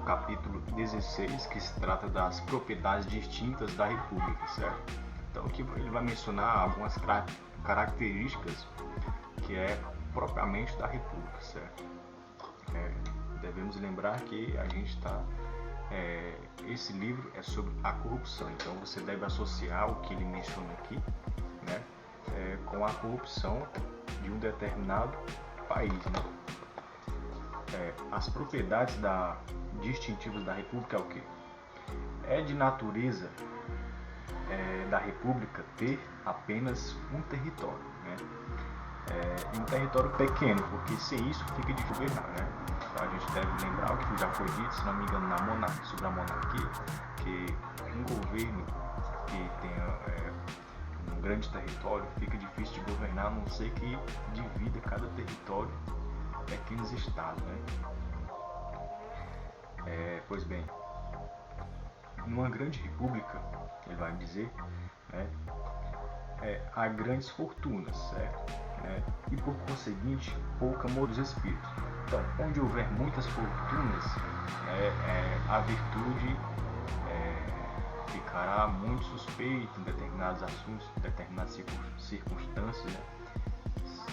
capítulo 16, que se trata das propriedades distintas da República, certo? Então aqui ele vai mencionar algumas características que é propriamente da República, certo? Devemos lembrar que a gente está... esse livro é sobre a corrupção, então você deve associar o que ele menciona aqui, né, com a corrupção de um determinado país, né? As propriedades distintivas da República é o quê? É de natureza da República ter apenas um território, né? Um território pequeno, porque sem isso fica de governar, né? Então, a gente deve lembrar o que já foi dito, se não me engano, sobre a monarquia, que um governo que tenha um grande território fica difícil de governar, a não ser que divida cada território em pequenos estados, né? Pois bem, numa grande república, ele vai dizer, né, há grandes fortunas, certo? E por conseguinte, pouca amor dos espíritos. Então, onde houver muitas fortunas, a virtude ficará muito suspeita em determinados assuntos, em determinadas circunstâncias, né?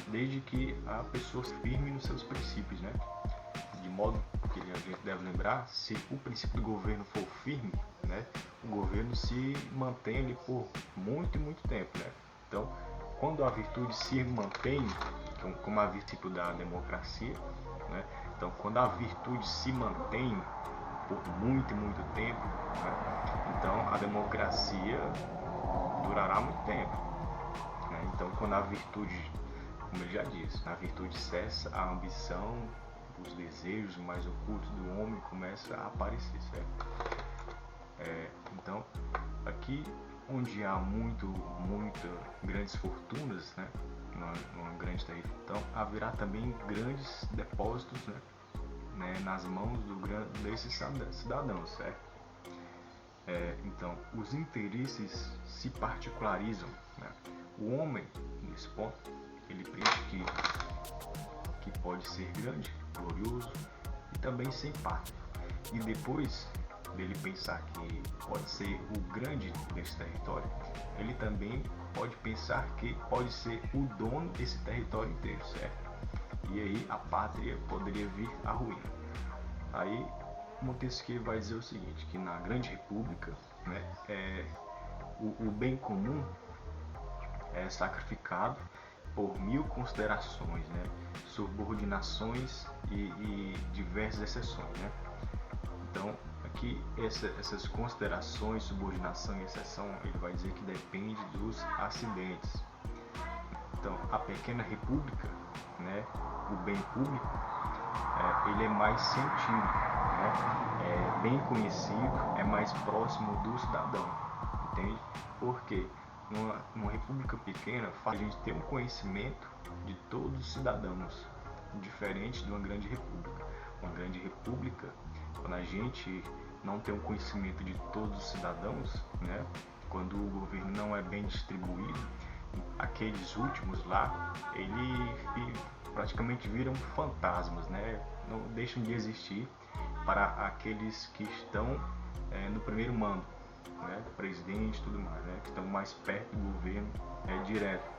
Desde que a pessoa se firme nos seus princípios, né? De modo que a gente deve lembrar, se o princípio do governo for firme, né, o governo se mantém ali por muito e muito tempo, né? Então, quando a virtude se mantém, como a princípio da democracia, né? Então, quando a virtude se mantém por muito e muito tempo, né, então a democracia durará muito tempo, né? Então, quando a virtude, como ele já disse, a virtude cessa, a ambição, os desejos mais ocultos do homem começam a aparecer, certo? Então, aqui onde há muitas grandes fortunas, né, numa grande tarifa, então haverá também grandes depósitos, né, nas mãos desses cidadãos, certo? Então, os interesses se particularizam, né? O homem, nesse ponto, ele pensa que pode ser grande, glorioso e também sem pátria. E depois dele pensar que pode ser o grande desse território, ele também pode pensar que pode ser o dono desse território inteiro, certo? E aí a pátria poderia vir à ruína. Aí Montesquieu vai dizer o seguinte, que na grande república, né, o bem comum é sacrificado por mil considerações, né, subordinações e diversas exceções, né? Então, aqui essas considerações, subordinação e exceção, ele vai dizer que depende dos acidentes. Então, a pequena república, né, o bem público, ele é mais sentido, né, é bem conhecido, é mais próximo do cidadão, entende? Porque numa república pequena, faz a gente ter um conhecimento de todos os cidadãos, diferente de uma grande república. Uma grande república, quando a gente não tem um conhecimento de todos os cidadãos, né, quando o governo não é bem distribuído, aqueles últimos lá, ele praticamente viram fantasmas, né, não deixam de existir para aqueles que estão no primeiro mando, né, presidente e tudo mais, né, que estão mais perto do governo direto,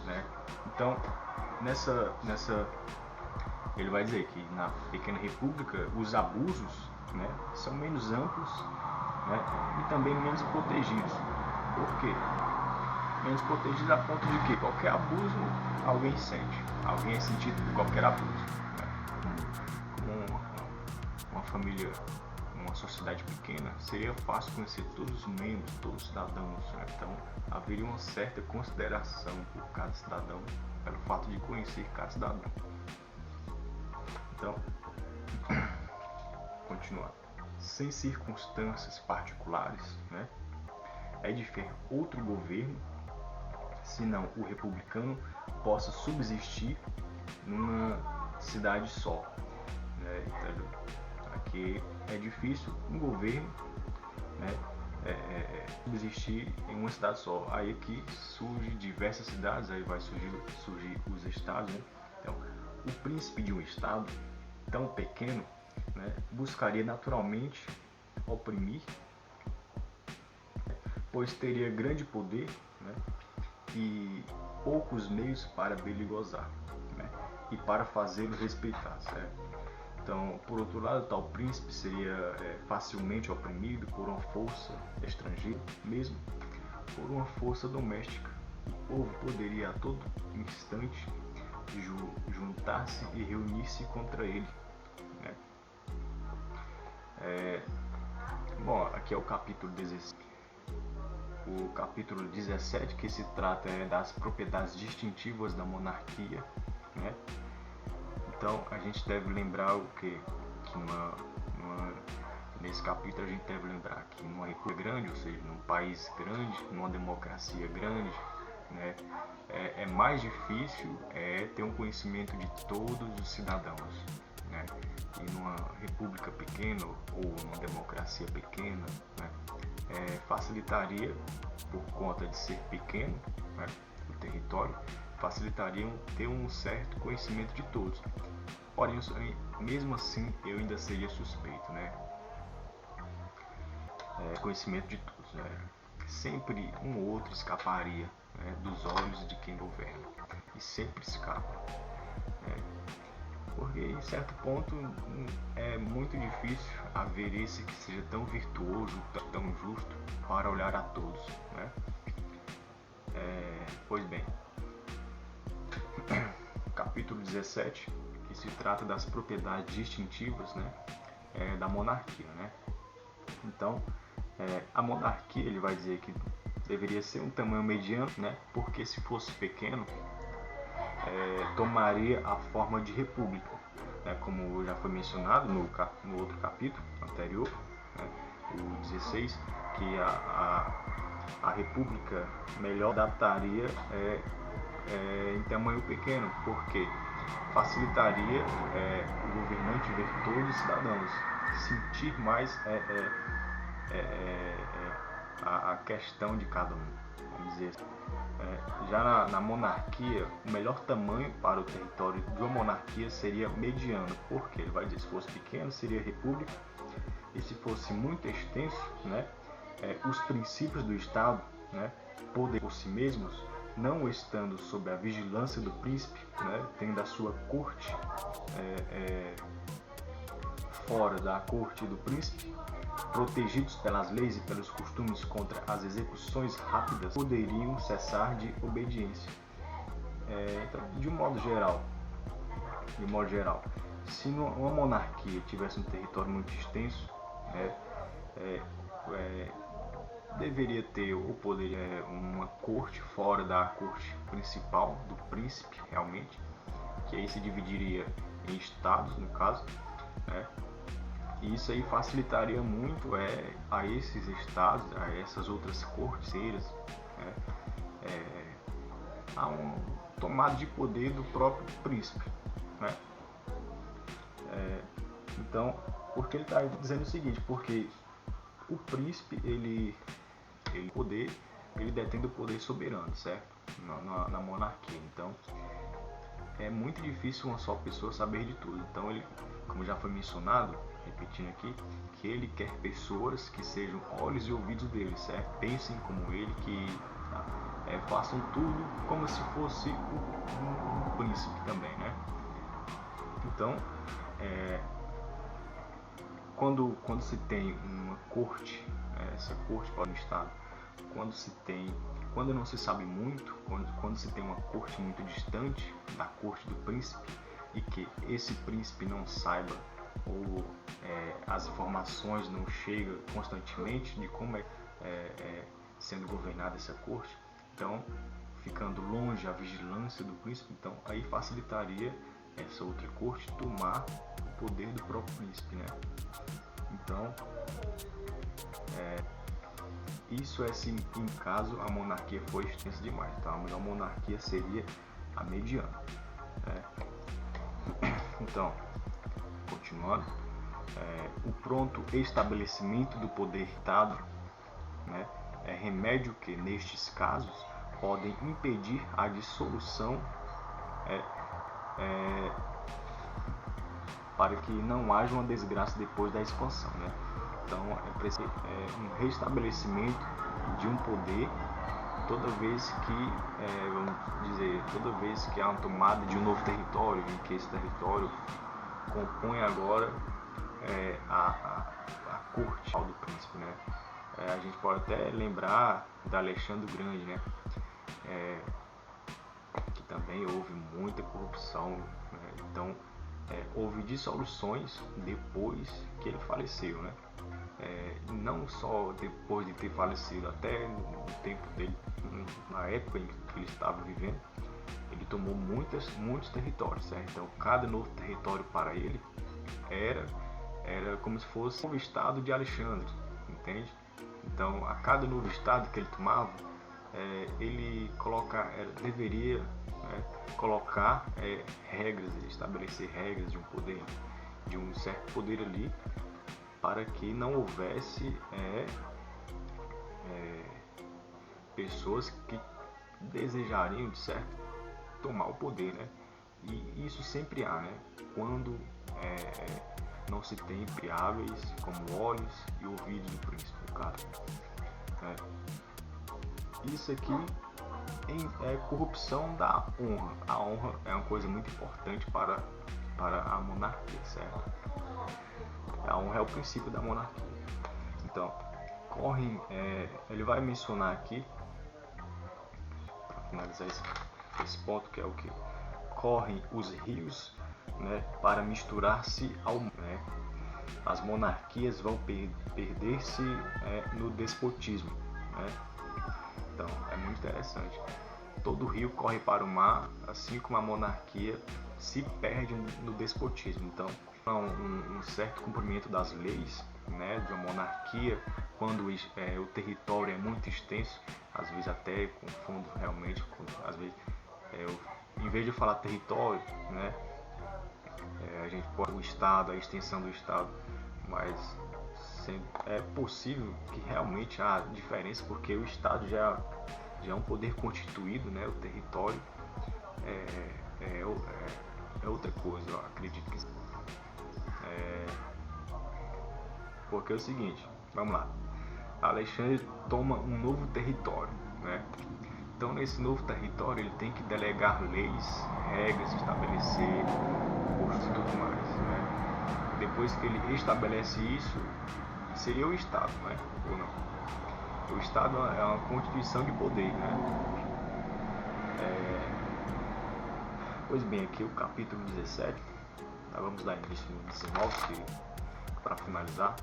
né. Então, nessa ele vai dizer que na pequena república os abusos, né, são menos amplos, né, e também menos protegidos. Por quê? Menos protegidos a ponto de que qualquer abuso alguém sente. Alguém é sentido por qualquer abuso, né? Uma família, uma sociedade pequena, seria fácil conhecer todos os membros, todos os cidadãos, né? Então haveria uma certa consideração por cada cidadão pelo fato de conhecer cada cidadão. Então, continuando. Sem circunstâncias particulares, né, é de fer outro governo, senão o republicano, possa subsistir numa cidade só, né? Então, aqui é difícil um governo, né, subsistir em uma cidade só. Aí aqui surge diversas cidades, aí vai surgir os estados, né? Então, o príncipe de um estado tão pequeno né, buscaria naturalmente oprimir, pois teria grande poder, né, e poucos meios para dele gozar, né, e para fazê-lo respeitar, certo? Então, por outro lado, tal príncipe seria facilmente oprimido por uma força estrangeira, mesmo por uma força doméstica. O povo poderia a todo instante juntar-se e reunir-se contra ele, né? Bom, aqui é o capítulo 16. O capítulo 17, que se trata das propriedades distintivas da monarquia, né? Então, a gente deve lembrar o quê? Que nesse capítulo a gente deve lembrar que numa república grande, ou seja, num país grande, numa democracia grande, né, é mais difícil ter um conhecimento de todos os cidadãos, né? E numa república pequena ou numa democracia pequena, né, facilitaria, por conta de ser pequeno, né, o território, facilitaria ter um certo conhecimento de todos. Porém, mesmo assim, eu ainda seria suspeito, né? Conhecimento de todos, né? Sempre um ou outro escaparia, né, dos olhos de quem governa, e sempre escapa, né? Porque em certo ponto é muito difícil haver esse que seja tão virtuoso, tão justo para olhar a todos, né? Pois bem, capítulo 17, que se trata das propriedades distintivas, né, da monarquia, né? Então, a monarquia, ele vai dizer que deveria ser um tamanho mediano, né? Porque se fosse pequeno, tomaria a forma de república, né? Como já foi mencionado no outro capítulo anterior, né? O 16, que a república melhor adaptaria em tamanho pequeno, porque facilitaria o governante ver todos os cidadãos, sentir mais a questão de cada um, vamos dizer assim. Já na monarquia, o melhor tamanho para o território de uma monarquia seria mediano, porque ele vai dizer, se fosse pequeno seria república, e se fosse muito extenso, né, os princípios do Estado, né, poder por si mesmos, não estando sob a vigilância do príncipe, né, tendo a sua corte fora da corte do príncipe, protegidos pelas leis e pelos costumes contra as execuções rápidas, poderiam cessar de obediência. Então, de um modo geral, se uma monarquia tivesse um território muito extenso, deveria ter ou poderia uma corte fora da corte principal do príncipe, realmente, que aí se dividiria em estados, no caso, né? E isso aí facilitaria muito a esses estados, a essas outras corteiras, né, a um tomada de poder do próprio príncipe, né? Então, porque ele está dizendo o seguinte, porque o príncipe ele detém o poder soberano, certo? Na monarquia. Então, é muito difícil uma só pessoa saber de tudo. Então, ele, como já foi mencionado, repetindo aqui, que ele quer pessoas que sejam olhos e ouvidos dele, certo? Pensem como ele, que façam tudo como se fosse um príncipe também, né? Então, quando se tem uma corte, essa corte para um estado, quando não se sabe muito, quando se tem uma corte muito distante da corte do príncipe e que esse príncipe não saiba ou as informações não chegam constantemente de como sendo governada essa corte, então ficando longe a vigilância do príncipe, então aí facilitaria essa outra corte tomar o poder do próprio príncipe, né? Então isso se em caso a monarquia for extensa demais. Então a melhor monarquia seria a mediana, né? Então, continuando, o pronto estabelecimento do poder Estado, né, é remédio que nestes casos podem impedir a dissolução para que não haja uma desgraça depois da expansão, né? Então é preciso um restabelecimento de um poder toda vez que, vamos dizer, toda vez que há uma tomada de um novo território, em que esse território compõe agora a corte do príncipe, né? A gente pode até lembrar da Alexandre o Grande, né? Que também houve muita corrupção, né? Então houve dissoluções depois que ele faleceu, né? Não só depois de ter falecido, até no tempo dele, na época em que ele estava vivendo, ele tomou muitos territórios, certo? Então cada novo território para ele era como se fosse o estado de Alexandre, entende? Então a cada novo estado que ele tomava, ele deveria colocar regras, estabelecer regras de um poder, de um certo poder ali, para que não houvesse pessoas que desejariam, de certo, tomar o poder, né? E isso sempre há, né? Quando não se tem variáveis como olhos e ouvidos do príncipe, no caso. Isso aqui é corrupção da honra. A honra é uma coisa muito importante para a monarquia, certo? A honra é o princípio da monarquia. Então, ele vai mencionar aqui, para finalizar esse ponto, que é o que correm os rios, né, para misturar-se ao mar, né? As monarquias vão perder-se no despotismo, né? Então é muito interessante. Todo rio corre para o mar, assim como a monarquia se perde no despotismo. Então um certo cumprimento das leis, né, de uma monarquia, quando o território é muito extenso, às vezes até confundo realmente, às vezes em vez de falar território, né, a gente pode o estado, a extensão do estado, mas é possível que realmente há diferença, porque o estado já é um poder constituído, né, o território é outra coisa, eu acredito que porque é o seguinte, vamos lá, Alexandre toma um novo território, né? Então nesse novo território ele tem que delegar leis, regras, estabelecer postos e tudo mais, né? Depois que ele estabelece isso, seria o Estado, né? Ou não? O Estado é uma constituição de poder, né? Pois bem, aqui o capítulo 17, vamos dar início no 19, para finalizar,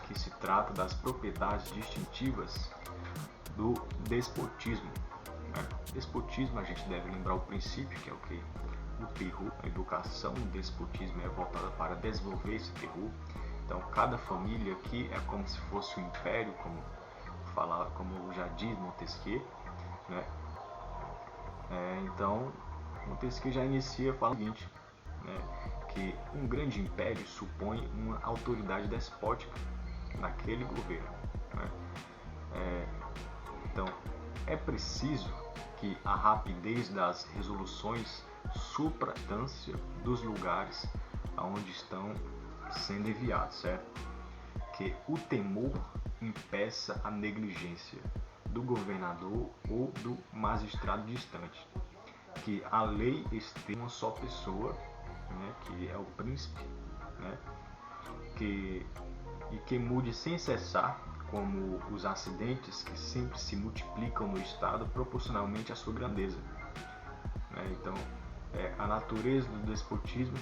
que se trata das propriedades distintivas do despotismo, né? Despotismo, a gente deve lembrar o princípio, que é o que no Peru, a educação no despotismo é voltada para desenvolver esse Peru. Então cada família aqui é como se fosse um império, como já diz Montesquieu, né? Então Montesquieu já inicia falando o seguinte, né, que um grande império supõe uma autoridade despótica naquele governo, né? Então é preciso que a rapidez das resoluções supra a distância dos lugares aonde estão sendo enviados, certo? Que o temor impeça a negligência do governador ou do magistrado distante, que a lei esteja uma só pessoa, né, que é o príncipe, né, e que mude sem cessar, como os acidentes que sempre se multiplicam no estado proporcionalmente à sua grandeza, né? Então a natureza do despotismo,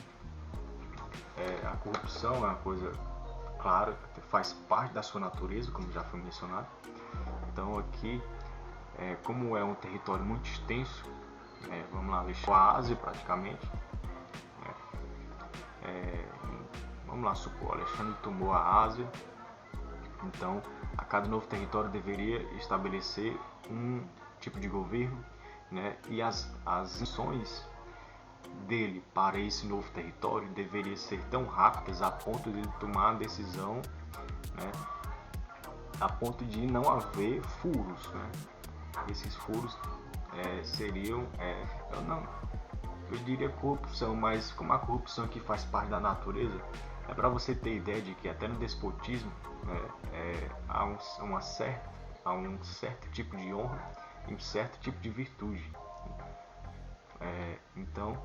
a corrupção é uma coisa clara, faz parte da sua natureza, como já foi mencionado. Então aqui, como é um território muito extenso, vamos lá, deixou a Ásia praticamente, vamos lá supor, Alexandre tomou a Ásia, então a cada novo território deveria estabelecer um tipo de governo, né, e as ações dele para esse novo território deveriam ser tão rápidas a ponto de tomar a decisão, né, a ponto de não haver furos, né? Esses furos seriam eu diria corrupção, mas como a corrupção aqui faz parte da natureza, é para você ter ideia de que até no despotismo há um certo tipo de honra e um certo tipo de virtude. Então,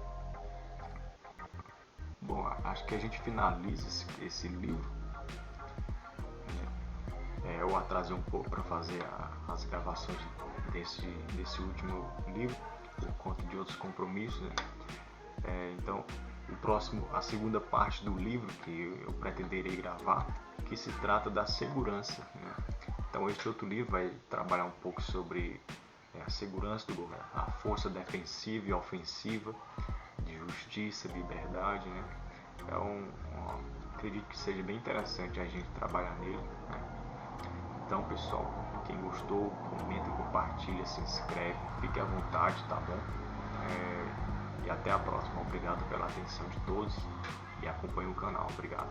bom, acho que a gente finaliza esse livro. Eu atrasei um pouco para fazer as gravações desse último livro, por conta de outros compromissos, né? Então, a segunda parte do livro que eu pretenderei gravar, que se trata da segurança, né? Então, esse outro livro vai trabalhar um pouco sobre a segurança do governo, a força defensiva e ofensiva, de justiça, liberdade, né? Então, acredito que seja bem interessante a gente trabalhar nele, né? Então, pessoal, quem gostou, comenta, compartilha, se inscreve, fique à vontade, tá bom? E até a próxima. Obrigado pela atenção de todos e acompanhe o canal. Obrigado.